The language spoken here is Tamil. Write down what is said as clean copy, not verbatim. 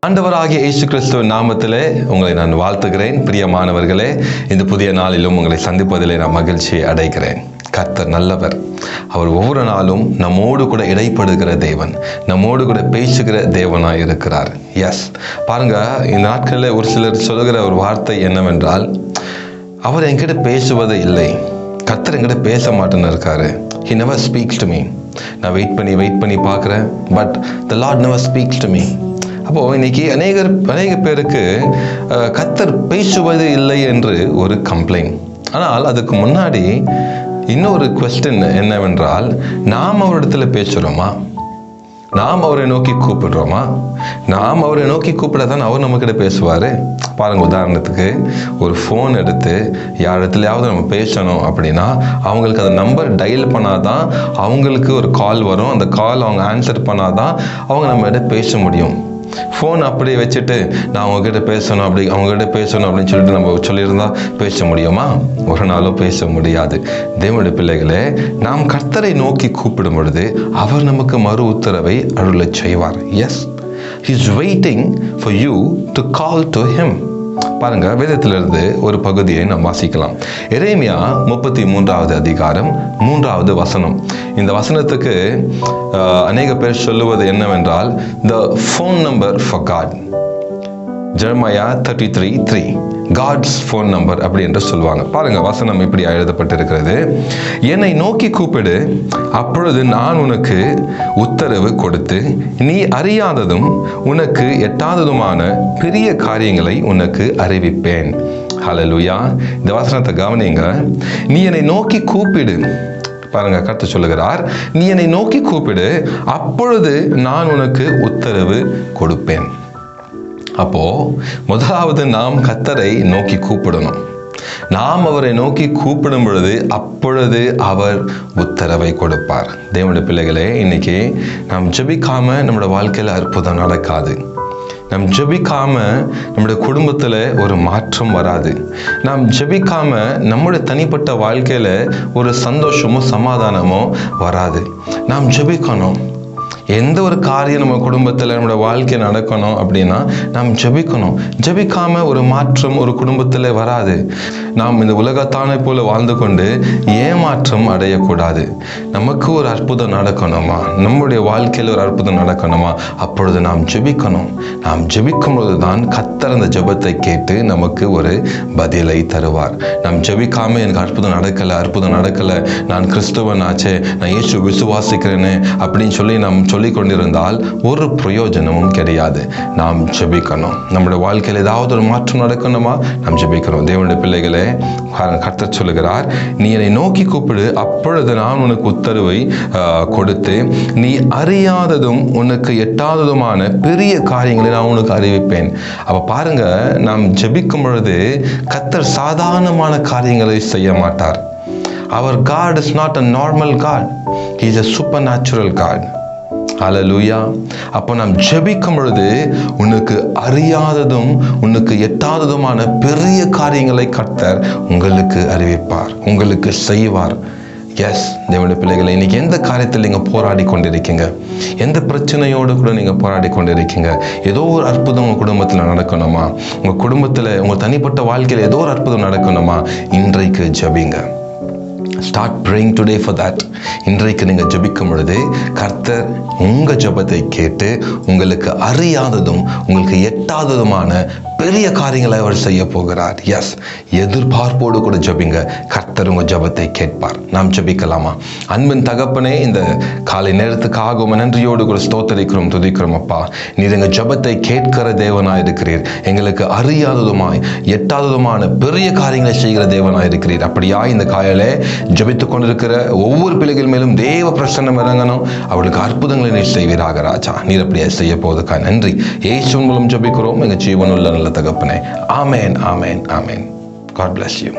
ஆண்டவராகிய இயேசு கிறிஸ்துவின் நாமத்திலே உங்களை நான் வாழ்த்துகிறேன். பிரியமானவர்களே, இந்த புதிய நாளிலும் உங்களை சந்திப்பதிலே நான் மகிழ்ச்சி அடைகிறேன். கர்த்தர் நல்லவர். அவர் ஒவ்வொரு நாளும் நம்மோடு கூட இடைப்படுகிற தேவன், நம்மோடு கூட பேசுகிற தேவனாய் இருக்கிறார். எஸ், பாருங்க, இந்த நாட்களில் ஒரு சிலர் சொல்லுகிற ஒரு வார்த்தை என்னவென்றால், அவர் என்கிட்ட பேசுவது இல்லை, கர்த்தர் என்கிட்ட பேச மாட்டேன்னு இருக்காரு. He never speaks to me. நான் வெயிட் பண்ணி பார்க்குறேன், but the Lord never speaks to me. அப்போது இன்னைக்கு அநேக பேருக்கு கர்த்தர் பேசுவது இல்லை என்று ஒரு கம்ப்ளைண்ட். ஆனால் அதுக்கு முன்னாடி இன்னொரு குவெஸ்டின் என்னவென்றால், நாம் அவரிடத்துல பேசுகிறோமா? நாம் அவரை நோக்கி கூப்பிடுறோமா? நாம் அவரை நோக்கி கூப்பிட தான் அவர் நம்மக்கிட்ட பேசுவார். பாருங்கள், உதாரணத்துக்கு ஒரு ஃபோன் எடுத்து யாரிடத்துலையாவது நம்ம பேசணும் அப்படின்னா அவங்களுக்கு அந்த நம்பர் டயல் பண்ணாதான் அவங்களுக்கு ஒரு கால் வரும். அந்த கால் அவங்க ஆன்சர் பண்ணாதான் அவங்க நம்மகிட்ட பேச முடியும். ஃபோன் அப்படியே வச்சுட்டு நான் அவங்ககிட்ட பேசணும் அப்படின்னு சொல்லிட்டு நம்ம சொல்லியிருந்தா பேச முடியுமா? ஒரு நாளும் பேச முடியாது. தேவனுடைய பிள்ளைகளே, நாம் கர்த்தரை நோக்கி கூப்பிடும் பொழுது அவர் நமக்கு மறு உத்தரவை அருளச் செய்வார். Yes, he is waiting for you to call to him. பாருங்க, வேதத்திலிருந்து ஒரு பகுதியை நாம் வாசிக்கலாம். எரேமியா 33வது அதிகாரம் 3வது வசனம். இந்த வசனத்துக்கு அநேக பேர் சொல்லுவது என்னவென்றால், the phone number for God. Jeremiah 33:3 God's phone number அப்படி என்று சொல்லுவாங்க. பாருங்க, வசனம் இப்படி எழுதப்பட்டிருக்கிறது. என்னை நோக்கி கூப்பிடு, அப்பொழுது நான் உனக்கு உத்தரவு கொடுத்து நீ அறியாததும் உனக்கு எட்டாததுமான பெரிய காரியங்களை உனக்கு அறிவிப்பேன். ஹல்லேலூயா. இந்த வசனத்தை கவனிங்க. நீ என்னை நோக்கி கூப்பிடு. பாருங்க, கர்த்தர் சொல்லுகிறார், நீ என்னை நோக்கி கூப்பிடு, அப்பொழுது நான் உனக்கு உத்தரவு கொடுப்பேன். அப்போ முதலாவது நாம் கர்த்தரை நோக்கி கூப்பிடணும். நாம் அவரை நோக்கி கூப்பிடும் பொழுது அப்பொழுது அவர் உத்தரவை கொடுப்பார். தேவனுடைய பிள்ளைகளே, இன்னைக்கு நாம் ஜெபிக்காம நம்மளோட வாழ்க்கையில அற்புதம் நடக்காது. நாம் ஜெபிக்காம நம்முடைய குடும்பத்தில் ஒரு மாற்றம் வராது. நாம் ஜெபிக்காம நம்முடைய தனிப்பட்ட வாழ்க்கையில ஒரு சந்தோஷமோ சமாதானமோ வராது. நாம் ஜெபிக்கணும். எந்த ஒரு காரியம் நம்ம குடும்பத்தில் நம்மளோட வாழ்க்கை நடக்கணும் அப்படின்னா நாம் ஜெபிக்கணும். ஜெபிக்காம ஒரு மாற்றம் ஒரு குடும்பத்தில் வராது. நாம் இந்த உலகத்தானை போல வாழ்ந்து கொண்டு ஏமாற்றம் அடையக்கூடாது. நமக்கு ஒரு அற்புதம் நடக்கணுமா, நம்முடைய வாழ்க்கையில் ஒரு அற்புதம் நடக்கணுமா, அப்பொழுது நாம் ஜெபிக்கணும். நாம் ஜெபிக்கும் பொழுது தான் கர்த்தர் அந்த ஜெபத்தை கேட்டு நமக்கு ஒரு பதிலை தருவார். நாம் ஜெபிக்காம எனக்கு அற்புதம் நடக்கலை, நான் கிறிஸ்துவன் ஆச்சே, நான் இயேசு விசுவாசிக்கிறேன்னு அப்படின்னு சொல்லி நாம் சொல்லி கொண்டிருந்தால் ஒரு பிரயோஜனமும் கிடையாது. நாம் ஜெபிக்கணும். நம்முடைய வாழ்க்கையில் ஏதாவது ஒரு மாற்றம் நடக்கணுமா, நாம் ஜெபிக்கிறோம். தேவனுடைய பிள்ளைகளே, கர்த்தர் சொல்லுகிறார், நீ என்னை நோக்கி கூப்பிடு, அப்பொழுது நான் உனக்கு உத்தரவை கொடுத்து நீ அறியாததும் உனக்கு எட்டாததுமான பெரிய காரியங்களை நான் உனக்கு அறிவிப்பேன். அப்ப பாருங்க, நாம் ஜெபிக்கும் பொழுது கர்த்தர் சாதாரணமான காரியங்களை செய்ய மாட்டார். Our God is not a normal God. He is a supernatural God. ஹல்லேலூயா. அப்போ நாம் ஜெபிக்கும் பொழுது உனக்கு அறியாததும் உனக்கு எட்டாததுமான பெரிய காரியங்களை கர்த்தர் உங்களுக்கு அறிவிப்பார், உங்களுக்கு செய்வார். எஸ், தேவனுடைய பிள்ளைகளை, இன்னைக்கு எந்த காரியத்தில் நீங்கள் போராடி கொண்டிருக்கீங்க? எந்த பிரச்சனையோடு கூட நீங்கள் போராடி கொண்டிருக்கீங்க? ஏதோ ஒரு அற்புதம் உங்கள் குடும்பத்தில் நடக்கணுமா? உங்கள் குடும்பத்தில் உங்கள் தனிப்பட்ட வாழ்க்கையில் ஏதோ ஒரு அற்புதம் நடக்கணுமா? இன்றைக்கு ஜெபிங்க. Start praying today for that. இன்றைக்கு நீங்கள் ஜெபிக்கும் பொழுது கர்த்தர் உங்கள் ஜெபத்தை கேட்டு உங்களுக்கு அறியாததும் உங்களுக்கு எட்டாததுமான பெரிய காரியங்களை அவர் செய்ய போகிறார். எஸ், எதிர்பார்ப்போடு கூட ஜெபிங்க. கர்த்தர் உங்கள் ஜெபத்தை கேட்பார். நாம் ஜெபிக்கலாமா? அன்பின் தகப்பனே, இந்த காலை நேரத்துக்காக நன்றியோடு கூட ஸ்தோத்தரிக்கிறோம், துதிக்கிறோம். அப்பா, நீர் எங்கள் ஜெபத்தை கேட்கிற தேவனாய் இருக்கிறீர். எங்களுக்கு அறியாததுமாய் எட்டாததுமான பெரிய காரியங்களை செய்கிற தேவனாய் இருக்கிறீர். அப்படியா இந்த காலையிலே ஜெபித்துக் கொண்டிருக்கிற ஒவ்வொரு பிள்ளைகள் மேலும் தேவ பிரசன்னம் இறங்கணும். அவளுக்கு அற்புதங்களை நீர் செய்வீராக ராஜா. நீர் அப்படியே செய்ய போவதற்காக நன்றி. இயேசுவின் மூலம் ஜெபிக்கிறோம் எங்கள் ஜீவனுள்ள நல்ல தகப்பனே. ஆமென், ஆமென், ஆமென். God bless you.